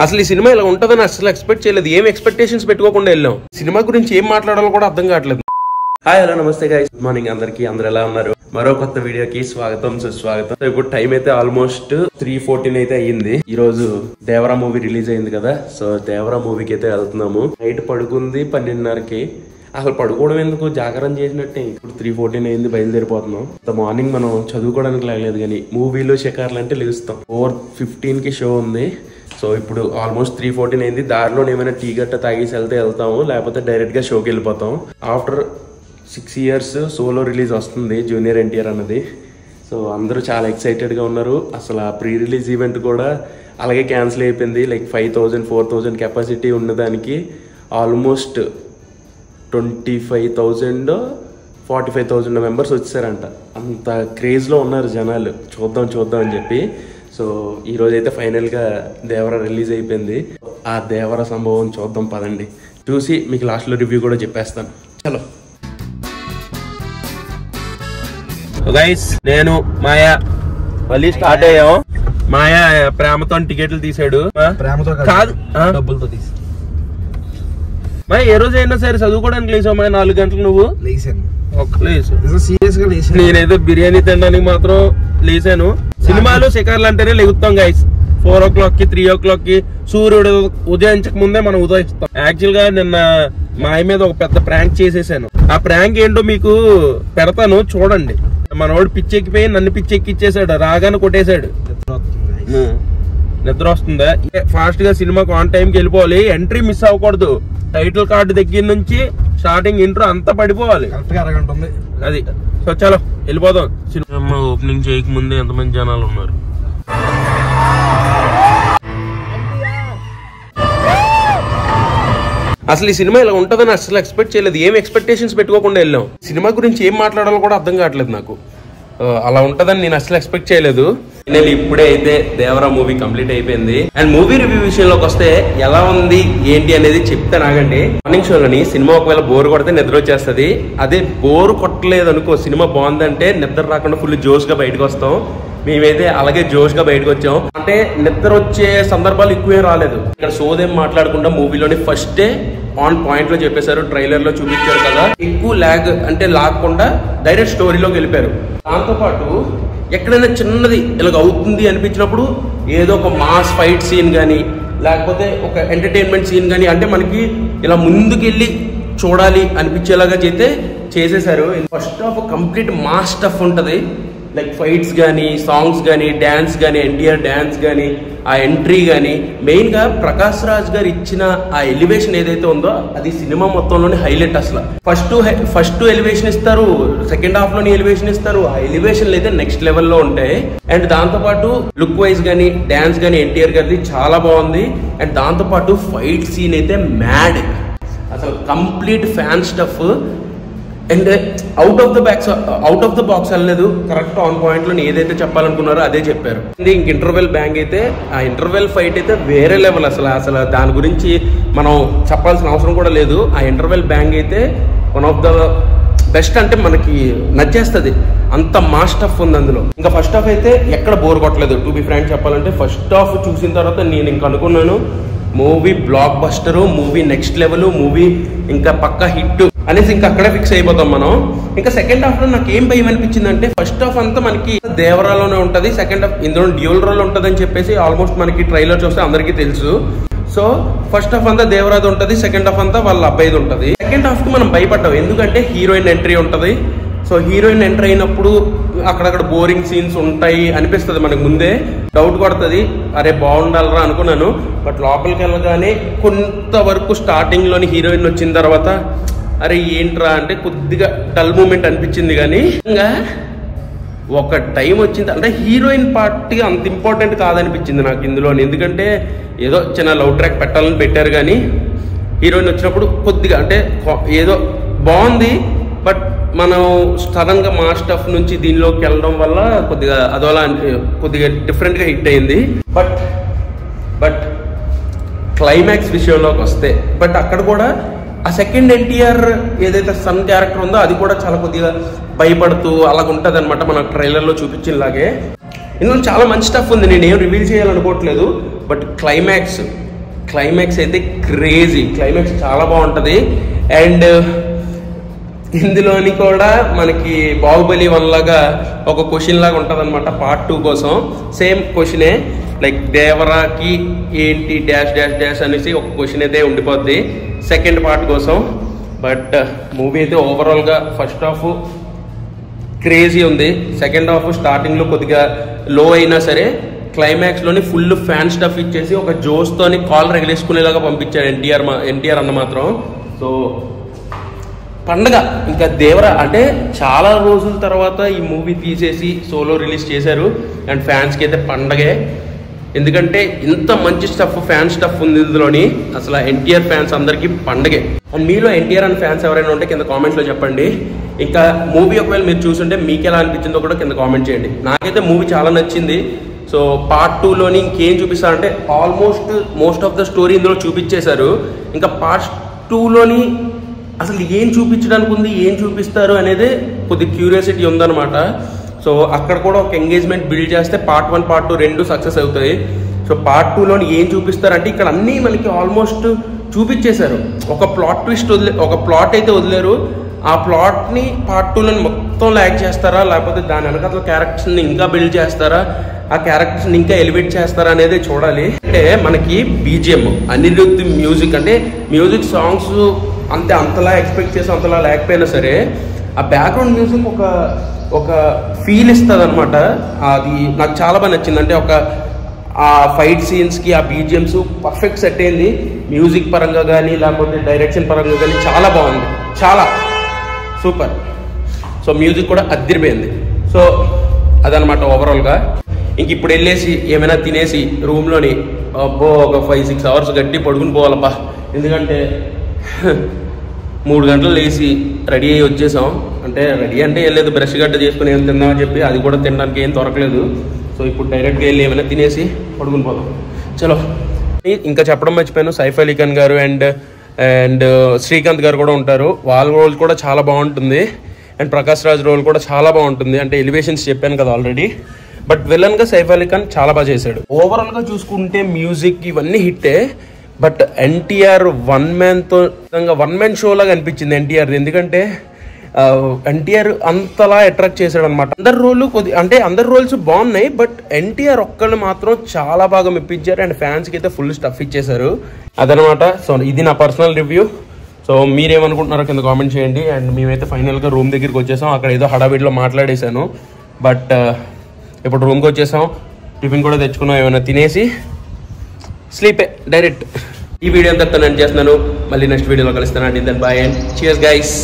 అసలు ఈ సినిమా ఇలా ఉంటుందని అసలు ఎక్స్పెక్ట్ చేయలేదు. ఏం ఎక్స్పెక్టేషన్స్ పెట్టుకోకుండా వెళ్ళాం. సినిమా గురించి ఏం మాట్లాడాలో కూడా అర్థం కావట్లేదు. హాయ్ హలో నమస్తే గైస్, గుడ్ మార్నింగ్ అందరికి. అందరు ఎలా ఉన్నారు? మరో కొత్త వీడియోకి స్వాగతం సుస్వాగతం. ఇప్పుడు టైం అయితే ఆల్మోస్ట్ 3:14 అయితే అయ్యింది. ఈ రోజు దేవరా మూవీ రిలీజ్ అయింది కదా, సో దేవరా మూవీకి అయితే వెళ్తున్నాము. నైట్ పడుకుంది 12:30కి. అసలు పడుకోవడం ఎందుకు, జాగరణ చేసినట్టే. ఇప్పుడు 3:14 అయింది, బయలుదేరిపోతున్నాం. మార్నింగ్ మనం చదువుకోవడానికి లేగలేదు, కానీ మూవీలో షికార్లు అంటే లెగుస్తాం. 4:15కి షో ఉంది. సో ఇప్పుడు ఆల్మోస్ట్ 3:14 అయింది. దారిలో ఏమైనా టీ గట్ట తాగేసి వెళ్తాము, లేకపోతే డైరెక్ట్ గా షోకి వెళ్ళిపోతాం. ఆఫ్టర్ 6 years సోలో రిలీజ్ వస్తుంది జూనియర్ ఎన్టీఆర్ అన్నది. సో అందరూ చాలా ఎక్సైటెడ్గా ఉన్నారు. అసలు ఆ ప్రీ రిలీజ్ ఈవెంట్ కూడా అలాగే క్యాన్సిల్ అయిపోయింది. లైక్ 5,000 4,000 కెపాసిటీ ఉన్నదానికి ఆల్మోస్ట్ 25,000 45,000 మెంబర్స్ వచ్చారంట. అంత క్రేజ్లో ఉన్నారు జనాలు. చూద్దాం అని చెప్పి. సో ఈరోజైతే ఫైనల్గా దేవరా రిలీజ్ అయిపోయింది. ఆ దేవరా సంభవం చూద్దాం పదండి. చూసి మీకు లాస్ట్లో రివ్యూ కూడా చెప్పేస్తాను. చలో గైస్, నేను మాయా మళ్ళీ స్టార్ట్ అయ్యాం. మాయా ప్రేమతో టికెట్లు తీసాడు. కాదు, డబ్బులతో తీసి. మా ఏ రోజు అయినా సరే చదువుకోవడానికి లేచావు. మా 4 గంటలు నువ్వు లేచాను. నేనైతే బిర్యానీ తినడానికి మాత్రం లేచాను. సినిమాలు షికార్లు అంటేనే లెగుతాం గైస్. 4 o'clockకి 3 o'clockకి సూర్యుడు ఉదయించక ముందే మనం ఉదయిస్తాం. యాక్చువల్ గా నిన్న మాయ మీద ఒక పెద్ద ప్రాంక్ చేసేసాను. ఆ ప్రాంక్ ఏంటో మీకు పెడతాను, చూడండి. మనోడు పిచ్చెక్కిపోయి నన్ను పిచ్చెక్కిచ్చేసాడు. రాగానే కొట్టేశాడు. నిద్ర వస్తుందా? ఫాస్ట్ గా సినిమాకు ఆన్ టైంకి వెళ్ళిపోవాలి. ఎంట్రీ మిస్ అవ్వకూడదు. టైటిల్ కార్డు దగ్గర నుంచి స్టార్టింగ్ ఇంట్రో అంతా పడిపోవాలి. అది. సో చలో వెళ్ళిపోదాం. సినిమా ఓపెనింగ్ చేయక ముందే ఎంతమంది జనాలు ఉన్నారు. అసలు ఈ సినిమా ఇలా ఉంటుందని అసలు ఎక్స్పెక్ట్ చేయలేదు. ఏం ఎక్స్పెక్టేషన్స్ పెట్టుకోకుండా వెళ్ళాం. సినిమా గురించి ఏం మాట్లాడాలో కూడా అర్థం కావట్లేదు నాకు. అలా ఉంటుందని నేను అసలు ఎక్స్పెక్ట్ చేయలేదు. నేను ఇప్పుడే అయితే దేవరా మూవీ కంప్లీట్ అయిపోయింది. అండ్ మూవీ రివ్యూ విషయంలోకి వస్తే ఎలా ఉంది ఏంటి అనేది చెప్తే నాగండి. మార్నింగ్ షోలోని సినిమా ఒకవేళ బోర్ కొడితే నిద్ర వచ్చేస్తుంది. అదే బోర్ కొట్టలేదు అనుకో, సినిమా బాగుందంటే నిద్ర రాకుండా ఫుల్ జోష్ గా బయటకు వస్తాం. మేమైతే అలాగే జోష్ గా బయటకు వచ్చాం. అంటే నిద్ర వచ్చే సందర్భాలు ఎక్కువే రాలేదు. ఇక్కడ సోదేం మాట్లాడకుండా మూవీలోని ఫస్ట్ డే ఆన్ పాయింట్ లో చెప్పేశారు. ట్రైలర్ లో చూపించారు కదా, ఎక్కువ ల్యాగ్ అంటే లాగకుండా డైరెక్ట్ స్టోరీలోకి వెళ్ళిపోయారు. దాంతో పాటు ఎక్కడైనా చిన్నది ఇలాగ అవుతుంది అనిపించినప్పుడు ఏదో ఒక మాస్ ఫైట్ సీన్ కానీ, లేకపోతే ఒక ఎంటర్టైన్మెంట్ సీన్ కానీ, అంటే మనకి ఇలా ముందుకెళ్ళి చూడాలి అనిపించేలాగా చేసేసారు. First of complete mass stuff ఉంటుంది. లైక్ ఫైట్స్ కానీ, సాంగ్స్ కానీ, డ్యాన్స్ కానీ, ఎన్టీఆర్ డ్యాన్స్ కానీ, ఆ ఎంట్రీ కానీ, మెయిన్గా ప్రకాష్ రాజ్ గారు ఇచ్చిన ఆ ఎలివేషన్ ఏదైతే ఉందో అది సినిమా మొత్తంలోనే హైలైట్. అసలు ఫస్ట్ ఎలివేషన్ ఇస్తారు, సెకండ్ హాఫ్ లోని ఎలివేషన్ ఇస్తారు. ఆ ఎలివేషన్లు అయితే నెక్స్ట్ లెవెల్లో ఉంటాయి. అండ్ దాంతోపాటు లుక్ వైజ్ కానీ, డ్యాన్స్ కానీ ఎన్టీఆర్ గారిది చాలా బాగుంది. అండ్ దాంతోపాటు ఫైట్ సీన్ అయితే మ్యాడ్, అసలు complete fan stuff. And out of the box అనలేదు, కరెక్ట్ ఆన్ పాయింట్ లో ఏదైతే చెప్పాలనుకున్నారో అదే చెప్పారు. ఇంక ఇంటర్వెల్ బ్యాంగ్ అయితే, ఆ ఇంటర్వెల్ ఫైట్ అయితే వేరే లెవెల్. అసలు దాని గురించి మనం చెప్పాల్సిన అవసరం కూడా లేదు. ఆ ఇంటర్వెల్ బ్యాంగ్ అయితే వన్ ఆఫ్ ద బెస్ట్, అంటే మనకి నచ్చేస్తుంది. అంత మాస్ స్టఫ్ ఉంది అందులో. ఇంకా ఫస్ట్ హాఫ్ అయితే ఎక్కడ బోర్ కొట్టలేదు. టు బి ఫ్రాంక్ చెప్పాలంటే ఫస్ట్ హాఫ్ చూసిన తర్వాత నేను ఇంక అనుకున్నాను movie block buster, movie next level, movie ఇంకా పక్కా హిట్ అనేసి ఇంకా అక్కడే ఫిక్స్ అయిపోతాం మనం. ఇంకా సెకండ్ హాఫ్ లో నాకు ఏం భయం అనిపించింది అంటే, ఫస్ట్ హాఫ్ అంతా మనకి దేవరాలోనే ఉంటది, సెకండ్ హాఫ్ ఇందులో డ్యూయల్ రోల్ ఉంటది అని చెప్పేసి ఆల్మోస్ట్ మనకి ట్రైలర్ చూస్తే అందరికీ తెలుసు. సో ఫస్ట్ హాఫ్ అంతా దేవరాది ఉంటది, సెకండ్ హాఫ్ అంతా వాళ్ళ అబ్బాయిది ఉంటది. సెకండ్ హాఫ్ కి మనం భయపడ్డాం, ఎందుకంటే హీరోయిన్ ఎంట్రీ ఉంటది. సో హీరోయిన్ ఎంటర్ అయినప్పుడు అక్కడక్కడ బోరింగ్ సీన్స్ ఉంటాయి అనిపిస్తుంది. మనకు ముందే డౌట్ కొడుతుంది, అరే బాగుండాలరా అనుకున్నాను. బట్ లోపలికి వెళ్ళగానే కొంతవరకు స్టార్టింగ్ లోని హీరోయిన్ వచ్చిన తర్వాత అరే ఏంట్రా అంటే కొద్దిగా డల్ మూమెంట్ అనిపించింది. కానీ ఇంకా ఒక టైం వచ్చింది అంటే హీరోయిన్ పార్టీ అంత ఇంపార్టెంట్ కాదనిపించింది నాకు ఇందులో. ఎందుకంటే ఏదో చిన్న లవ్ ట్రాక్ పెట్టాలని పెట్టారు, కానీ హీరోయిన్ వచ్చినప్పుడు కొద్దిగా అంటే ఏదో బాగుంది. బట్ మనం సడన్ గా మా స్టఫ్ నుంచి దీనిలోకి వెళ్ళడం వల్ల కొద్దిగా అదోలా కొద్దిగా డిఫరెంట్ గా హిట్ అయింది. బట్ క్లైమాక్స్ విషయంలోకి వస్తే, బట్ అక్కడ కూడా ఆ సెకండ్ ఎన్టీఆర్ ఏదైతే సన్ క్యారెక్టర్ ఉందో అది కూడా చాలా కొద్దిగా భయపడుతూ అలాగ ఉంటుంది అనమాట. మన ట్రైలర్లో చూపించినలాగే ఇందులో చాలా మంచి స్టఫ్ ఉంది. నేను ఏం రివీల్ చేయాలనుకోవట్లేదు. బట్ క్లైమాక్స్ క్లైమాక్స్ అయితే క్రేజీ, క్లైమాక్స్ చాలా బాగుంటుంది. అండ్ ఇందులోని కూడా మనకి బాహుబలి 1 లాగా ఒక క్వశ్చన్ లాగా ఉంటుంది అనమాట పార్ట్ 2 కోసం. సేమ్ క్వశ్చనే, లైక్ దేవరాకి ఏంటి డాష్ డాష్ డాష్ అనేసి ఒక క్వశ్చన్ అయితే ఉండిపోద్ది సెకండ్ పార్ట్ కోసం. బట్ మూవీ అయితే ఓవరాల్గా ఫస్ట్ హాఫ్ క్రేజీ ఉంది, సెకండ్ హాఫ్ స్టార్టింగ్లో కొద్దిగా లో అయినా సరే క్లైమాక్స్లోని ఫుల్ ఫ్యాన్ స్టఫ్ ఇచ్చేసి ఒక జోస్తోని కాల్ రగిలేసుకునేలాగా పంపించాడు ఎన్టీఆర్ అన్న మాత్రం. సో పండగ ఇంకా దేవరా అంటే చాలా రోజుల తర్వాత ఈ మూవీ తీసేసి సోలో రిలీజ్ చేశారు. అండ్ ఫ్యాన్స్కి అయితే పండగే, ఎందుకంటే ఇంత మంచి స్టఫ్ ఫ్యాన్ స్టఫ్ ఉంది ఇందులోని. అసలు ఎన్టీఆర్ ఫ్యాన్స్ అందరికీ పండగే. అండ్ మీలో ఎన్టీఆర్ అండ్ ఫ్యాన్స్ ఎవరైనా ఉంటే కింద కామెంట్స్లో చెప్పండి. ఇంకా మూవీ ఒకవేళ మీరు చూసుంటే మీకు ఎలా అనిపించిందో కూడా కింద కామెంట్ చేయండి. నాకైతే మూవీ చాలా నచ్చింది. సో పార్ట్ 2లోని ఇంకేం చూపిస్తారంటే almost most of the story ఇందులో చూపించేశారు. ఇంకా పార్ట్ 2లోని అసలు ఏం చూపించడానికి ఉంది, ఏం చూపిస్తారు అనేది కొద్దిగా క్యూరియాసిటీ ఉందన్నమాట. సో అక్కడ కూడా ఒక ఎంగేజ్మెంట్ బిల్డ్ చేస్తే పార్ట్ 1 పార్ట్ 2 రెండు సక్సెస్ అవుతాయి. సో పార్ట్ 2లోని ఏం చూపిస్తారంటే ఇక్కడ అన్నీ మనకి ఆల్మోస్ట్ చూపించేశారు. ఒక ప్లాట్ ట్విస్ట్ ఒక ప్లాట్ అయితే వదిలేరు. ఆ ప్లాట్ని పార్ట్ 2లోని మొత్తం ల్యాగ్ చేస్తారా, లేకపోతే దాని వెనకాల క్యారెక్టర్స్ని ఇంకా బిల్డ్ చేస్తారా, ఆ క్యారెక్టర్స్ని ఇంకా ఎలివేట్ చేస్తారా అనేది చూడాలి. అంటే మనకి బీజిఎం అనిరుద్ధ్ మ్యూజిక్, అంటే మ్యూజిక్ సాంగ్స్ అంతలా ఎక్స్పెక్ట్ చేసి అంతలా లేకపోయినా సరే ఆ బ్యాక్గ్రౌండ్ మ్యూజిక్ ఒక ఫీల్ ఇస్తుంది అనమాట. అది నాకు చాలా బాగా నచ్చింది. అంటే ఆ ఫైట్ సీన్స్కి ఆ బీజిఎమ్స్ పర్ఫెక్ట్ సెట్ అయింది. మ్యూజిక్ పరంగా కానీ లేకపోతే డైరెక్షన్ పరంగా కానీ చాలా బాగుంది, చాలా సూపర్. సో మ్యూజిక్ కూడా అదిరిపోయింది. సో అదనమాట ఓవరాల్గా. ఇంక ఇప్పుడు వెళ్ళేసి ఏమైనా తినేసి రూమ్లోని ఒక 5-6 అవర్స్ గట్టి పడుకుని పోవాలబ్బా. ఎందుకంటే 3 గంటలు లేచి రెడీ అయ్యి వచ్చేసాం. అంటే రెడీ అంటే వెళ్ళలేదు, బ్రష్ గడ్డ చేసుకుని ఏం తిందామని చెప్పి అది కూడా తినడానికి ఏం దొరకలేదు. సో ఇప్పుడు డైరెక్ట్గా వెళ్ళి ఏమైనా తినేసి పడుకుని పోదాం. చలో. ఇంకా చెప్పడం మర్చిపోయాను, సైఫ్ అలీ ఖాన్ గారు అండ్ శ్రీకాంత్ గారు కూడా ఉంటారు. వాళ్ళ రోల్ కూడా చాలా బాగుంటుంది. అండ్ ప్రకాష్ రాజ్ రోల్ కూడా చాలా బాగుంటుంది. అంటే ఎలివేషన్స్ చెప్పాను కదా ఆల్రెడీ. బట్ విలన్గా సైఫ్ అలీ ఖాన్ చాలా బాగా చేశాడు. ఓవరాల్గా చూసుకుంటే మ్యూజిక్ ఇవన్నీ హిట్టే. But NTR one man show లాగా అనిపించింది ఎన్టీఆర్. ఎందుకంటే ఎన్టీఆర్ అంతలా అట్రాక్ట్ చేశాడు అనమాట. అందరు రోల్స్ బాగున్నాయి, బట్ ఎన్టీఆర్ ఒక్కళ్ళు మాత్రం చాలా బాగా మెప్పించారు. అండ్ ఫ్యాన్స్కి అయితే ఫుల్ స్టఫ్ ఇచ్చేశారు. అదనమాట. సో ఇది నా పర్సనల్ రివ్యూ. సో మీరేమనుకుంటున్నారో కింద కామెంట్ చేయండి. అండ్ మేమైతే ఫైనల్గా రూమ్ దగ్గరికి వచ్చేసాం. అక్కడ ఏదో హడావిడిలో మాట్లాడేశాను, బట్ ఇప్పుడు రూమ్కి వచ్చేసాం. టిఫిన్ కూడా తెచ్చుకున్నాం, ఏమైనా తినేసి స్లీపే డైరెక్ట్. ఈ వీడియో అంతా నేను చేస్తున్నాను. మళ్ళీ నెక్స్ట్ వీడియోలో కలుస్తాను. And then bye and cheers guys.